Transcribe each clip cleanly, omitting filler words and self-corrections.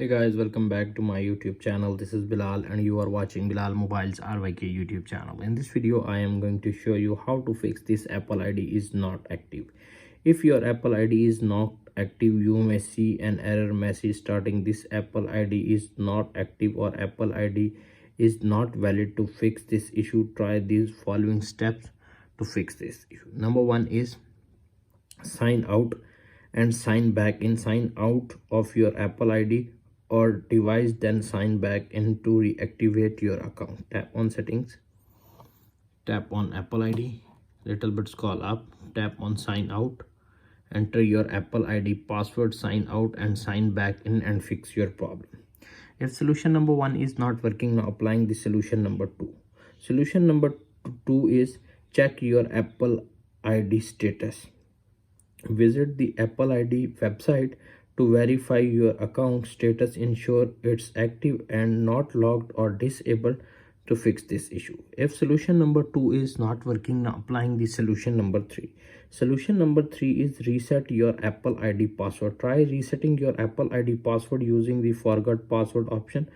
Hey guys, welcome back to my YouTube channel. This is Bilal and you are watching Bilal Mobiles RYK YouTube channel. In this video, I am going to show you how to fix this Apple ID is not active. If your Apple ID is not active, you may see an error message starting this Apple ID is not active or Apple ID is not valid. To fix this issue, try these following steps to fix this issue. Number one is sign out and sign back in. Sign out of your Apple ID or device, then sign back in to reactivate your account. Tap on settings, tap on Apple ID, little bit scroll up, tap on sign out, enter your Apple ID password, sign out and sign back in and fix your problem. If solution number one is not working, now applying the solution number two. Solution number two is check your Apple ID status. Visit the Apple ID website to verify your account status. Ensure it's active and not locked or disabled to fix this issue. If solution number two is not working, now applying the solution number three. Solution number three is reset your Apple ID password. Try resetting your Apple ID password using the forgot password option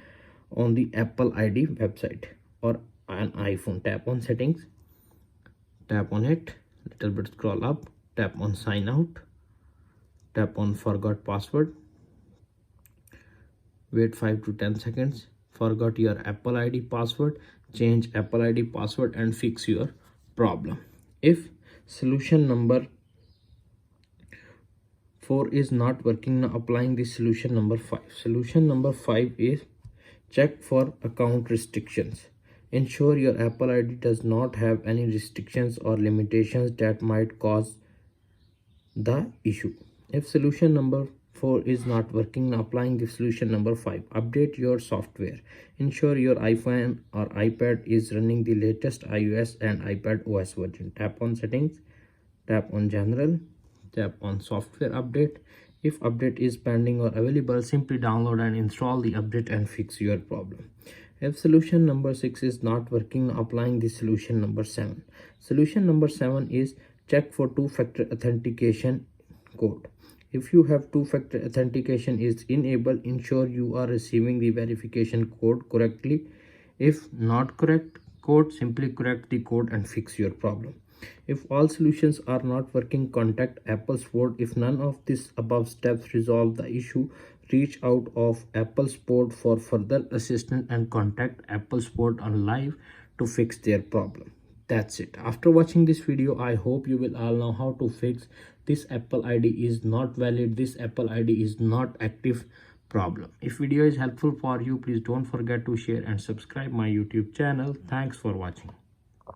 on the Apple ID website or an iPhone. Tap on settings, tap on it, little bit scroll up, tap on sign out, tap on forgot password, wait 5 to 10 seconds, forgot your Apple ID password, change Apple ID password and fix your problem. If solution number 4 is not working, now applying the solution number 5. Solution number 5 is check for account restrictions. Ensure your Apple ID does not have any restrictions or limitations that might cause the issue. If solution number 4 is not working, now applying the solution number 5. Update your software. Ensure your iPhone or iPad is running the latest iOS and iPad OS version. Tap on settings, tap on general, tap on software update. If update is pending or available, simply download and install the update and fix your problem. If solution number 6 is not working, applying the solution number 7. Solution number 7 is check for two-factor authentication code. If you have two-factor authentication is enabled, ensure you are receiving the verification code correctly. If not correct code, simply correct the code and fix your problem. If all solutions are not working, contact Apple support. If none of these above steps resolve the issue, reach out of Apple support for further assistance and contact Apple support on live to fix their problem. That's it. After watching this video, I hope you will all know how to fix this Apple ID is not valid, this Apple ID is not active problem. If video is helpful for you, please don't forget to share and subscribe my YouTube channel. Thanks for watching.